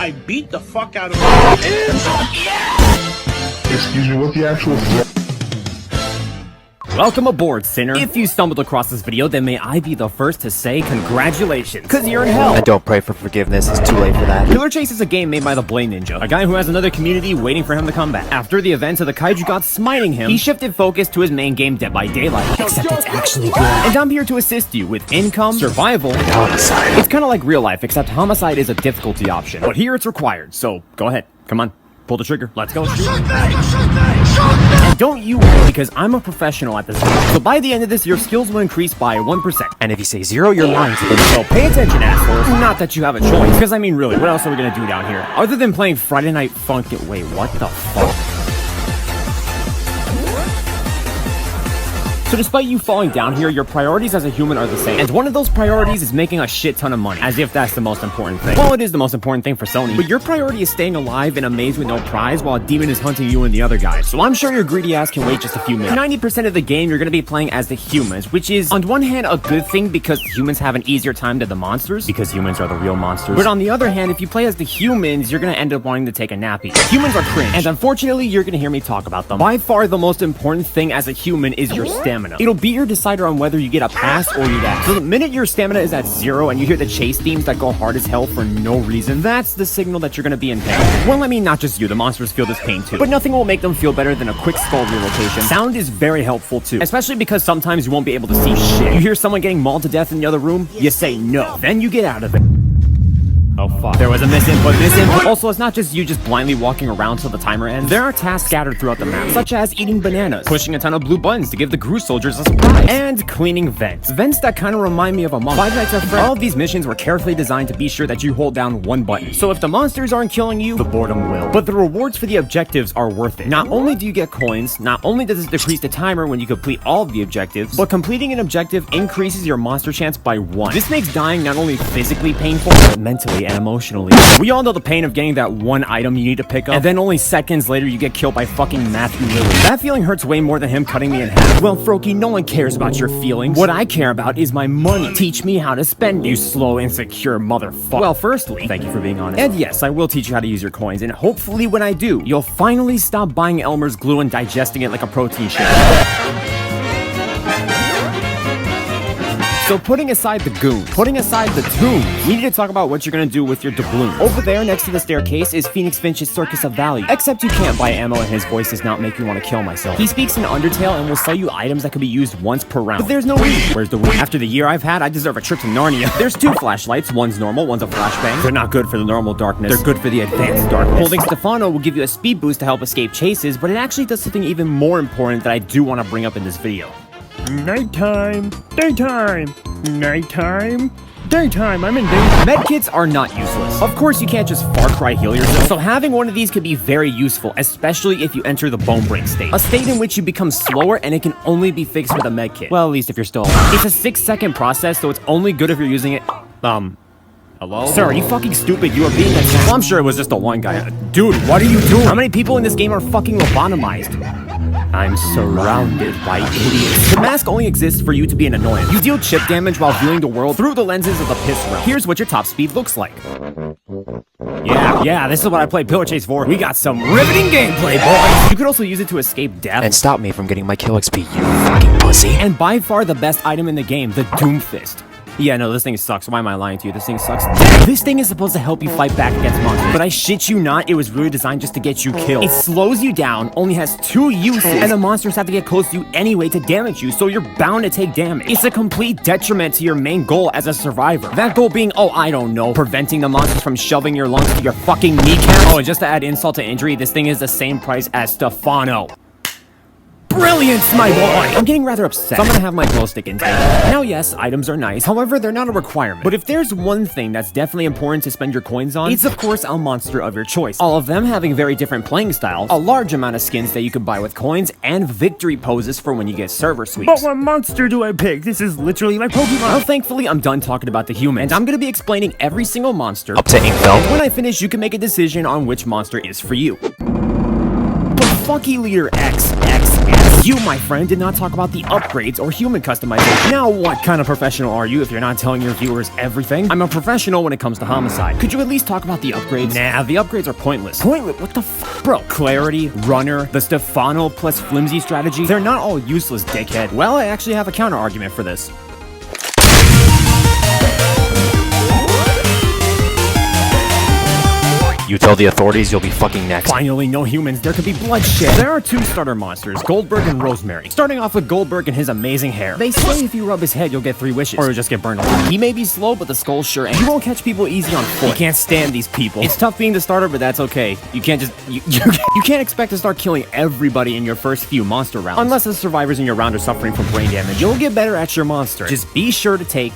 I beat the fuck out of him. Excuse me, what the actual... Welcome aboard, sinner. If you stumbled across this video, then may I be the first to say congratulations, cause you're in hell. I don't pray for forgiveness, it's too late for that. Killer Chase is a game made by the Blade Ninja, a guy who has another community waiting for him to come back. After the events of the kaiju god smiting him, he shifted focus to his main game, Dead by Daylight. Except it's actually good. And I'm here to assist you with income, survival, and homicide. It's kinda like real life, except homicide is a difficulty option. But here it's required, so go ahead, come on. Pull the trigger. Let's go. And don't you worry, because I'm a professional at this game. So by the end of this, your skills will increase by 1%. And if you say 0, you're lying to me. So pay attention, assholes. Not that you have a choice. Because I mean, really, what else are we gonna do down here? Other than playing Friday Night Funkin'. Wait, what the fuck? So despite you falling down here, your priorities as a human are the same. And one of those priorities is making a shit ton of money. As if that's the most important thing. Well, it is the most important thing for Sony. But your priority is staying alive in a maze with no prize while a demon is hunting you and the other guys. So I'm sure your greedy ass can wait just a few minutes. 90% of the game, you're gonna be playing as the humans, which is, on one hand, a good thing because humans have an easier time than the monsters. Because humans are the real monsters. But on the other hand, if you play as the humans, you're gonna end up wanting to take a nappy. Humans are cringe. And unfortunately, you're gonna hear me talk about them. By far, the most important thing as a human is your stamina. It'll be your decider on whether you get a pass or you die. So the minute your stamina is at 0 and you hear the chase themes that go hard as hell for no reason, that's the signal that you're gonna be in pain. Well, I mean, not just you, the monsters feel this pain too. But nothing will make them feel better than a quick skull relocation. Sound is very helpful too, especially because sometimes you won't be able to see shit. You hear someone getting mauled to death in the other room, you say no, then you get out of it. Oh fuck, there was a misinput. Also, it's not just you just blindly walking around till the timer ends. There are tasks scattered throughout the map, such as eating bananas, pushing a ton of blue buttons to give the Gru soldiers a surprise, and cleaning vents. Vents that kind of remind me of a monk. Five Nights at Freddy's. All of these missions were carefully designed to be sure that you hold down one button. So if the monsters aren't killing you, the boredom will. But the rewards for the objectives are worth it. Not only do you get coins, not only does it decrease the timer when you complete all of the objectives, but completing an objective increases your monster chance by 1. This makes dying not only physically painful, but mentally and emotionally. We all know the pain of getting that one item you need to pick up, and then only seconds later you get killed by fucking Matthew Lillard. That feeling hurts way more than him cutting me in half. Well, Froakie, no one cares about your feelings. What I care about is my money. Teach me how to spend it, you slow, insecure motherfucker. Well, firstly, thank you for being honest. And yes, I will teach you how to use your coins, and hopefully when I do, you'll finally stop buying Elmer's glue and digesting it like a protein shake. So putting aside the goons, putting aside the tombs, we need to talk about what you're gonna do with your doubloons. Over there next to the staircase is Phoenix Finch's Circus of Value. Except you can't buy ammo and his voice does not make you want to kill myself. He speaks in Undertale and will sell you items that can be used once per round. But there's no reason. Where's the weed? After the year I've had, I deserve a trip to Narnia. There's 2 flashlights, one's normal, one's a flashbang. They're not good for the normal darkness, they're good for the advanced darkness. Holding Stefano will give you a speed boost to help escape chases, but it actually does something even more important that I do want to bring up in this video. Nighttime, daytime, nighttime, daytime, I'm in danger. Medkits are not useless. Of course, you can't just Far Cry heal yourself, so having one of these could be very useful, especially if you enter the bone break state. A state in which you become slower and it can only be fixed with a medkit. Well, at least if you're still alive. It's a 6-second process, so it's only good if you're using it, hello? Sir, are you fucking stupid? You are being attacked. Well, I'm sure it was just the one guy. Dude, what are you doing? How many people in this game are fucking lobotomized? I'm surrounded by idiots. The mask only exists for you to be an annoyance. You deal chip damage while viewing the world through the lenses of the piss realm. Here's what your top speed looks like. Yeah, this is what I played Pillar Chase for. We got some riveting gameplay, boys! You could also use it to escape death. And stop me from getting my kill XP, you fucking pussy. And by far the best item in the game, the Doom Fist. Yeah, no, this thing sucks. Why am I lying to you? This thing sucks. This thing is supposed to help you fight back against monsters. But I shit you not, it was really designed just to get you killed. It slows you down, only has 2 uses, and the monsters have to get close to you anyway to damage you, so you're bound to take damage. It's a complete detriment to your main goal as a survivor. That goal being, oh, I don't know, preventing the monsters from shoving your lungs to your fucking kneecap. Oh, and just to add insult to injury, this thing is the same price as Stefano. Brilliance, my boy! I'm getting rather upset, so I'm gonna have my glow stick intake. Now yes, items are nice, however, they're not a requirement. But if there's one thing that's definitely important to spend your coins on, it's of course a monster of your choice. All of them having very different playing styles, a large amount of skins that you can buy with coins, and victory poses for when you get server sweeps. But what monster do I pick? This is literally my Pokemon! Well, thankfully, I'm done talking about the humans. I'm gonna be explaining every single monster. Up to Inkveld. When I finish, you can make a decision on which monster is for you. But Funky Leader X. You, my friend, did not talk about the upgrades or human customization. Now, what kind of professional are you if you're not telling your viewers everything? I'm a professional when it comes to homicide. Could you at least talk about the upgrades? Nah, the upgrades are pointless. Pointless? What the f? Bro, clarity, runner, the Stefano plus flimsy strategy, they're not all useless, dickhead. Well, I actually have a counter argument for this. You tell the authorities you'll be fucking next. Finally, no humans, there could be bloodshed. There are two starter monsters, Goldberg and Rosemary. Starting off with Goldberg and his amazing hair. They say if you rub his head, you'll get 3 wishes, or you'll just get burned alive. He may be slow, but the skull's sure ain't. You won't catch people easy on foot. You can't stand these people. It's tough being the starter, but that's okay. You can't just, you can't expect to start killing everybody in your first few monster rounds. Unless the survivors in your round are suffering from brain damage. You'll get better at your monster. Just be sure to take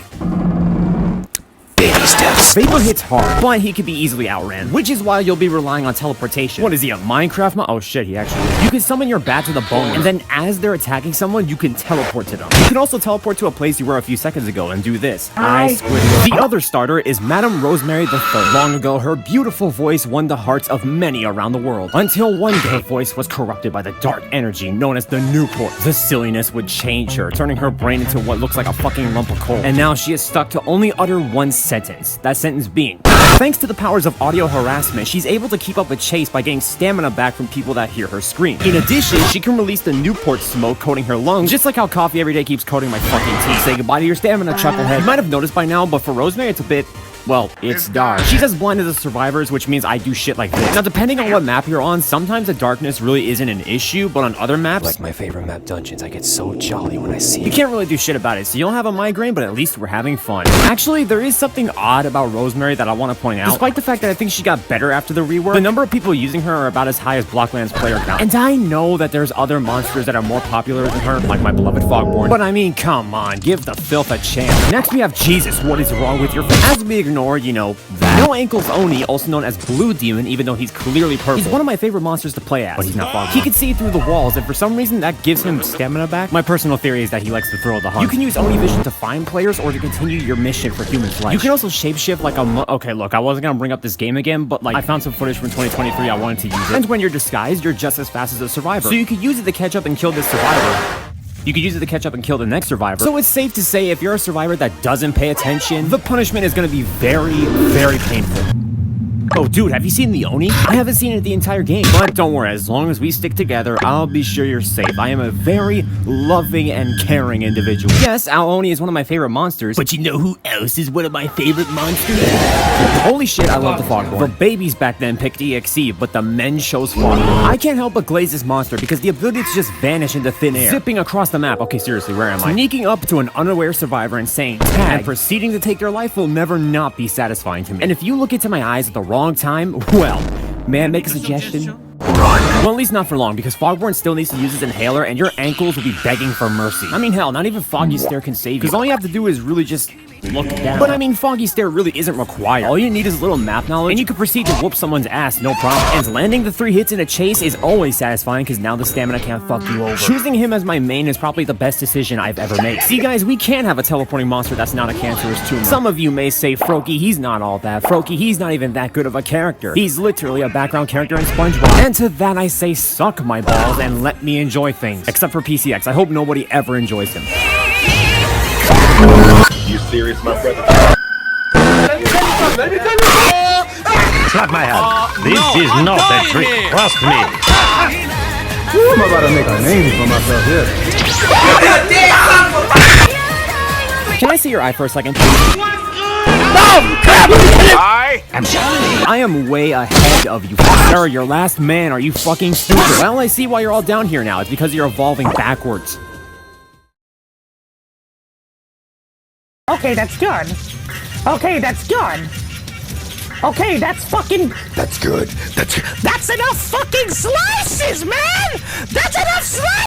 baby steps. Phogor hits hard, but he can be easily outran, which is why you'll be relying on teleportation. What is he, a Minecraft Oh shit, he actually is. You can summon your bat to the bone, and then as they're attacking someone, you can teleport to them. You can also teleport to a place you were a few seconds ago and do this. The other starter is Madame Rosemary III. Long ago, her beautiful voice won the hearts of many around the world, until one day her voice was corrupted by the dark energy known as the Newport. The silliness would change her, turning her brain into what looks like a fucking lump of coal. And now she is stuck to only utter one sentence. That sentence being, thanks to the powers of audio harassment, she's able to keep up a chase by getting stamina back from people that hear her scream. In addition, she can release the Newport smoke coating her lungs, just like how coffee every day keeps coating my fucking teeth. Say goodbye to your stamina, chucklehead. You might have noticed by now, but for Rosemary, it's a bit... well, it's dark. She's as blind as the survivors, which means I do shit like this. Now, depending on what map you're on, sometimes the darkness really isn't an issue, but on other maps... like my favorite map, Dungeons, I get so jolly when I see it. You can't really do shit about it, so you'll have a migraine, but at least we're having fun. Actually, there is something odd about Rosemary that I want to point out. Despite the fact that I think she got better after the rework, the number of people using her are about as high as Blockland's player count. And I know that there's other monsters that are more popular than her, like my beloved Phogor. But I mean, come on, give the filth a chance. Next, we have Jesus. What is wrong with your face? As we ignore, you know, No Ankles Oni, also known as Blue Demon, even though he's clearly purple. He's one of my favorite monsters to play as, but he's not Phogor. He can see through the walls, and for some reason that gives him stamina back. My personal theory is that he likes to throw the hunt. You can use Oni Vision to find players or to continue your mission for human flesh. You can also shapeshift like a okay, look, I wasn't gonna bring up this game again, but like I found some footage from 2023, I wanted to use it. And when you're disguised, you're just as fast as a survivor. So you could use it to catch up and kill this survivor. You could use it to catch up and kill the next survivor. So it's safe to say if you're a survivor that doesn't pay attention, the punishment is gonna be very, very painful. Oh, dude, have you seen the Oni? I haven't seen it the entire game. But don't worry, as long as we stick together, I'll be sure you're safe. I am a very loving and caring individual. Yes, Al Oni is one of my favorite monsters, but you know who else is one of my favorite monsters? Holy shit, I love the Phogor. The babies back then picked EXE, but the men chose Phogor. I can't help but glaze this monster because the ability to just vanish into thin air, zipping across the map. Okay, seriously, where am I? Sneaking up to an unaware survivor and saying tag, and proceeding to take their life will never not be satisfying to me. And if you look into my eyes at the wrong time, well, may I make a suggestion? Run! Well, at least not for long, because Fogborn still needs to use his inhaler, and your ankles will be begging for mercy. I mean, hell, not even Foggy Stare can save you, because all you have to do is really just look down. But I mean, Foggy Stare really isn't required. All you need is a little map knowledge, and you can proceed to whoop someone's ass, no problem. And landing the 3 hits in a chase is always satisfying, because now the stamina can't fuck you over. Choosing him as my main is probably the best decision I've ever made. See, guys, we can have a teleporting monster that's not a cancerous tumor. Some of you may say, Froakie, he's not all that. Froakie, he's not even that good of a character. He's literally a background character in SpongeBob. And to that I say, suck my balls and let me enjoy things. Except for PCX. I hope nobody ever enjoys him. You serious, my brother? Slap my hand. This is not a trick. Trust me. I'm about to make a name for myself here. Can I see your eye for a second? I am way ahead of you. Sir, your last man. Are you fucking stupid? Well, I see why you're all down here now. It's because you're evolving backwards. Okay, that's good. Okay, that's good. Okay, that's fucking... That's good. That's enough fucking slices, man! That's enough slices!